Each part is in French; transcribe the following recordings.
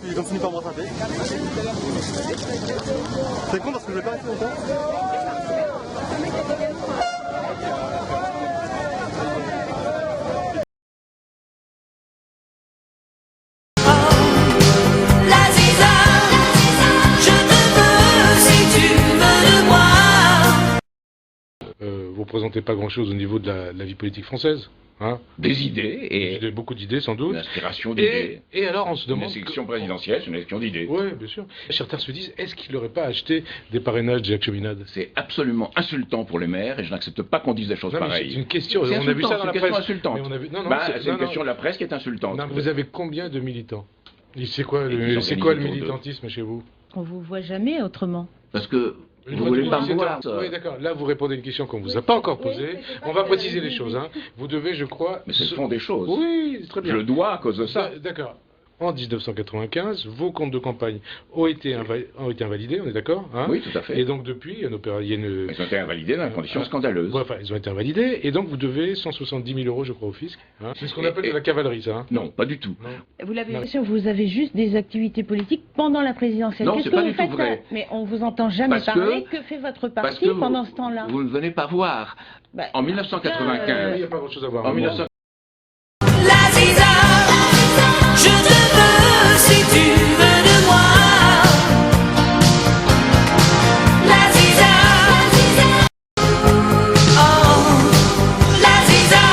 puis ils ont fini par me rattraper. C'est con parce que je vais pas rester longtemps. Vous présentez pas grand-chose au niveau de la vie politique française, hein? Des idées et Beaucoup d'idées sans doute. une inspiration d'idées. Et alors on se Une demande... élection présidentielle, c'est une élection d'idées. Oui, bien sûr. Certains se disent, est-ce qu'il n'aurait pas acheté des parrainages de Jacques Cheminade? C'est absolument insultant pour les maires et je n'accepte pas qu'on dise des choses Non, mais pareilles. c'est une question, C'est on a vu ça dans la c'est une presse. question insultante. Mais on a vu... Non, non, C'est une question de la presse qui est insultante. Non, vous avez combien de militants? C'est quoi, Et le ils organisent militantisme chez vous? On vous voit jamais autrement. Parce que Une vous fois voulez de pas plus, me voir. Oui, d'accord. Là, vous répondez à une question qu'on ne vous a pas encore posée. On va préciser les choses. Hein. Vous devez, je crois... Mais ce sont des choses. Oui, très bien. Je le dois à cause de ça. D'accord. En 1995, vos comptes de campagne ont été invalidés, on est d'accord, hein? Oui, tout à fait. Et donc depuis, il y a une... Ils ont été invalidés dans des conditions scandaleuses. Ouais, enfin, ils ont été invalidés, et donc vous devez 170 000 euros, je crois, au fisc. Hein? C'est ce qu'on appelle de la cavalerie, ça. Hein? Non, pas du tout. Non. Vous l'avez dit, vous avez juste des activités politiques pendant la présidentielle. Non, Qu'est-ce c'est que pas vous du tout faites vrai. là? Mais on vous entend jamais Parce que- parler. Que fait votre Parce parti que pendant ce temps-là? vous ne venez pas voir. Bah, En Il 1995, n'y a pas grand-chose à voir. en 1995, Je te veux si tu veux de moi. La Ziza. Oh, la Ziza.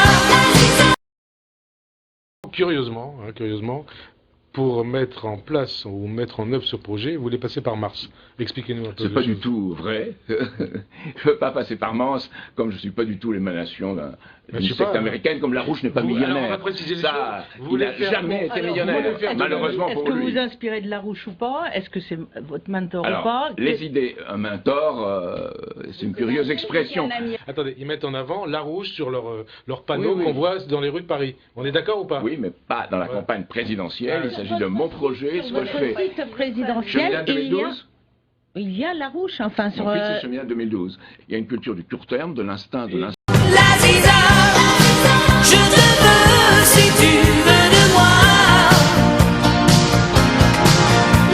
Curieusement, pour mettre en place ou mettre en œuvre ce projet, vous voulez passer par Mars. Expliquez-nous un peu. c'est pas du tout vrai. Je veux pas passer par Mans, comme je suis pas du tout l'émanation je d'une sais secte pas, américaine, comme Larouche n'est pas alors, on va millionnaire. préciser les Ça, choses. Vous il voulez n'a faire- jamais été Alors, millionnaire, vous voulez faire- malheureusement Est-ce pour que lui. vous inspirez de Larouche ou pas? Est-ce que c'est votre mentor ou Alors, pas? les idées, un mentor, c'est une curieuse expression. Attendez, ils mettent en avant Larouche sur leur panneau Oui, oui. qu'on voit dans les rues de Paris. On est d'accord ou pas? Oui, mais pas dans la Ouais. campagne présidentielle. Il Ouais. s'agit de mon projet, ce que je fais. Site présidentiel, Cheminade il y a 2012. Larouche, enfin sur... Mon fils, c'est Cheminade 2012. Il y a une culture du court terme, de l'instinct, de l'instinct. La Ziza. Je te veux si tu veux de moi.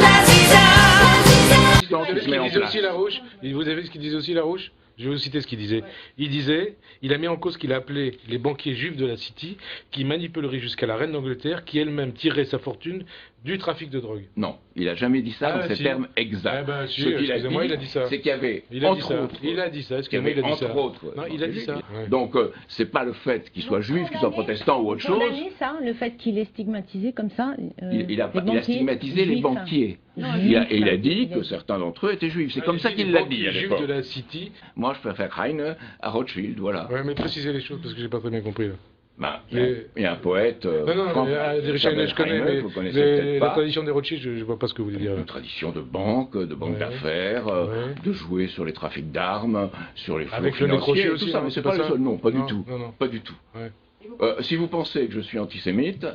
La Ziza. Vous savez qui ce se met qu'il en disait place. aussi Larouche? Vous savez ce qu'il disait aussi Larouche? Je vais vous citer ce qu'il disait. Il disait, il a mis en cause ce qu'il a appelé les banquiers juifs de la City, qui manipuleraient jusqu'à la reine d'Angleterre, qui elle-même tirerait sa fortune du trafic de drogue. Non, il n'a jamais dit ça Ah, dans ces si. termes exacts. Ah ben, si, Ce qu'il excusez-moi, il a dit ça. c'est qu'il y avait, Il a dit entre ça. autres, Il a dit ça. qu'il y Excusez-moi, avait, il a dit ça. entre autres. Non, il a dit ça. Ouais. Donc, c'est pas le fait qu'il soit juif, qu'il soit protestant ou autre chose. Condamnez ça, le fait qu'il est stigmatisé comme ça. Il a les banquiers stigmatisé les juifs. banquiers. Il a dit que certains d'entre eux étaient juifs. C'est comme ça qu'il l'a dit à Les l'époque. juifs de la City. Moi, je préfère Heine à Rothschild, voilà. Ouais, mais précisez les choses parce que j'ai pas très bien compris là. Ben, Les- il y a un poète. Non, des Richard, je connais, mais vous connaissez peut-être la pas. tradition des Rothschild, je vois pas ce que vous voulez dire. Une tradition de banque Ouais. d'affaires, Ouais. de jouer sur les trafics d'armes, sur les flux Avec le nez financiers, crochet tout aussi, ça, non, mais c'est c'est pas pas le ça seul. Non, pas Non, du tout. non. Pas du tout. Ouais. Si vous pensez que je suis antisémite,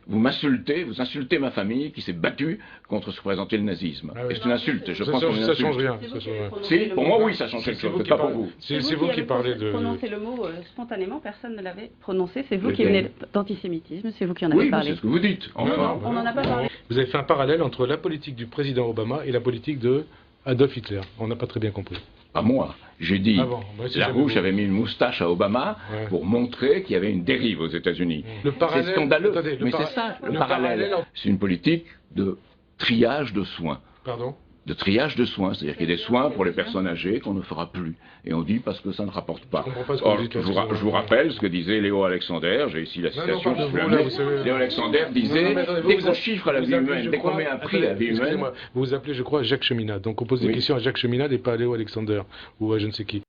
vous insultez ma famille qui s'est battue contre ce que présentait le nazisme. Ah ouais. Et c'est une insulte, je Ça pense que change, ça change rien. Ça change rien. Si, pour moi oui, ça change quelque chose, peut-être pas pour vous. C'est vous qui parlez de... prononcé le mot spontanément, personne ne l'avait prononcé. C'est vous Lequel qui venez d'antisémitisme, c'est vous qui en avez Oui, mais parlé. c'est ce que vous dites. Non, Enfin, non, On n'en a pas parlé. Vous avez fait un parallèle entre la politique du président Obama et la politique de Adolf Hitler. On n'a pas très bien compris. pas moi. J'ai dit, Ah bon, bah, c'est Larouche jamais avait mis une moustache à Obama Ouais. pour montrer qu'il y avait une dérive aux États-Unis. Le parallèle- C'est scandaleux, attendez, le mais para- c'est ça, le le parallèle. parallèle- C'est une politique de triage de soins. Pardon? De triage de soins, c'est-à-dire qu'il y a des soins pour les personnes âgées qu'on ne fera plus. Et on dit parce que ça ne rapporte pas. Je comprends pas ce que Or, vous dites, je vous excusez-moi. rappelle ce que disait Léo Alexander, j'ai ici la Non, non, citation, pas de je vous vous, la là, mets. vous savez. Léo Alexander Non, disait, non, mais attendez, dès vous qu'on appelez- chiffre la vous vie appelez, humaine, je dès qu'on crois- met un prix à la attendez, vie humaine, excusez-moi, vous vous appelez, je crois, Jacques Cheminade. Donc on pose des Oui. questions à Jacques Cheminade et pas à Léo Alexander ou à je ne sais qui.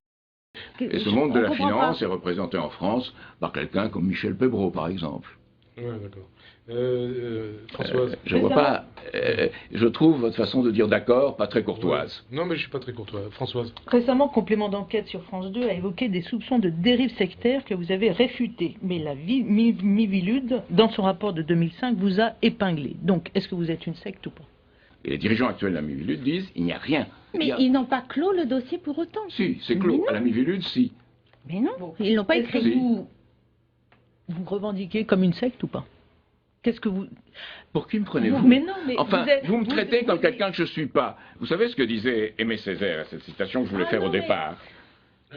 et ce monde de On la comprend finance pas. est représenté en France par quelqu'un comme Michel Pébreau, par exemple. Ouais, d'accord. Françoise. Je vois pas, je trouve votre façon de dire d'accord pas très courtoise. Non, mais je suis pas très courtois. Françoise. Récemment, complément d'enquête sur France 2 a évoqué des soupçons de dérive sectaire que vous avez réfutés. Mais la Miviludes, dans son rapport de 2005, vous a épinglé. Donc, est-ce que vous êtes une secte ou pas? Et les dirigeants actuels de la Mivilude disent il n'y a rien. Il Mais y a- ils n'ont pas clos le dossier pour autant. Si, c'est Mais clos. non. À la Mivilude, si. Mais non, ils l'ont pas Est-ce que écrit. Si. vous revendiquez comme une secte ou pas? Qu'est-ce que vous... Pour qui me prenez-vous? Mais non, mais enfin, vous êtes- vous me traitez comme vous- quelqu'un que je ne suis pas. Vous savez ce que disait Aimé Césaire, cette citation que je voulais faire non, au mais- départ.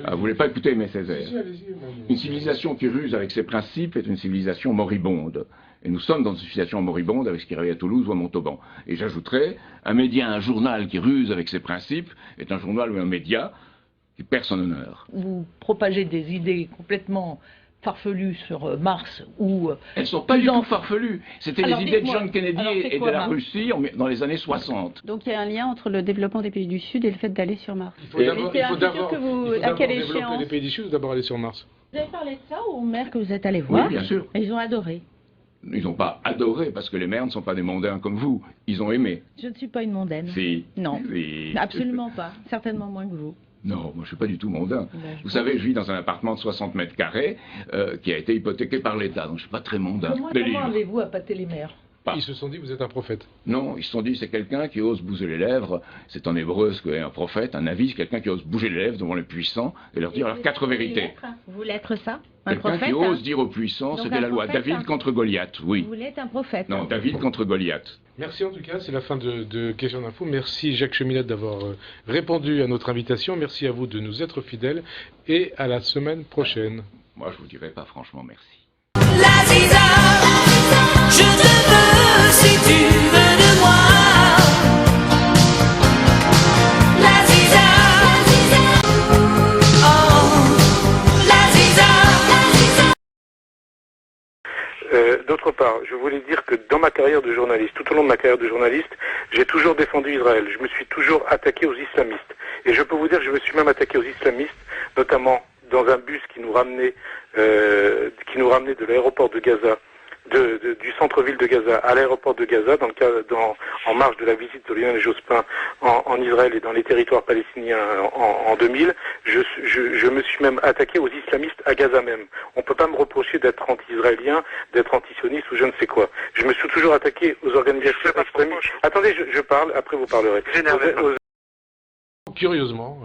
Ah, vous voulez pas écouter Aimé Césaire? Une civilisation qui ruse avec ses principes est une civilisation moribonde. Et nous sommes dans une civilisation moribonde avec ce qui arrive à Toulouse ou à Montauban. Et j'ajouterais, un journal qui ruse avec ses principes est un journal ou un média qui perd son honneur. Vous propagez des idées complètement farfelues sur Mars ou... Elles ne sont pas du tout farfelues. C'était les Alors, idées de dites-moi, John Kennedy alors, c'est et de quoi, la Mars? Russie dans les années 60. Donc il y a un lien entre le développement des pays du Sud et le fait d'aller sur Mars. Il faut Et- d'abord c'est un futur que vous- à quelle développer échéance les pays du Sud ou d'abord aller sur Mars? Vous avez parlé de ça aux maires que vous êtes allés Oui, voir? bien sûr. Et ils ont adoré. Ils n'ont pas adoré parce que les maires ne sont pas des mondains comme vous. Ils ont aimé. Je ne suis pas une mondaine. Si. Non. Si. Absolument pas. Certainement moins que vous. Non, moi je ne suis pas du tout mondain. Ben, je Vous savez, je vis dans un appartement de 60 mètres carrés qui a été hypothéqué par l'État, donc je ne suis pas très mondain. Comment, Les comment livres. avez-vous appâté les maires? Pas. Ils se sont dit, vous êtes un prophète. Non, ils se sont dit, c'est quelqu'un qui ose bouger les lèvres. C'est en hébreu ce qu'est un prophète, un avis, c'est quelqu'un qui ose bouger les lèvres devant les puissants et leur dire leurs quatre vérités. Vous voulez être ça? Un Quelqu'un prophète? qui ose dire aux puissants, Donc c'était un la loi. prophète, David hein. contre Goliath, oui. Vous voulez être un prophète? Non, David contre Goliath. Merci en tout cas, c'est la fin de Questions d'Info. Merci Jacques Cheminade d'avoir répondu à notre invitation. Merci à vous de nous être fidèles et à la semaine prochaine. Moi, je vous dirais pas franchement merci. La Ziza, je te veux si tu veux de moi. La Ziza, oh, la Ziza. D'autre part, je voulais dire que dans ma carrière de journaliste, tout au long de ma carrière de journaliste, j'ai toujours défendu Israël. Je me suis toujours attaqué aux islamistes. Et je peux vous dire que je me suis même attaqué aux islamistes, notamment dans un bus qui nous ramenait de l'aéroport de Gaza, du centre-ville de Gaza à l'aéroport de Gaza, en marge de la visite de Lionel Jospin en Israël et dans les territoires palestiniens en 2000. Je me suis même attaqué aux islamistes à Gaza même. On ne peut pas me reprocher d'être anti-israélien, d'être antisioniste ou je ne sais quoi. Je me suis toujours attaqué aux organisations extrémistes. Attendez, je parle, après vous parlerez. Curieusement,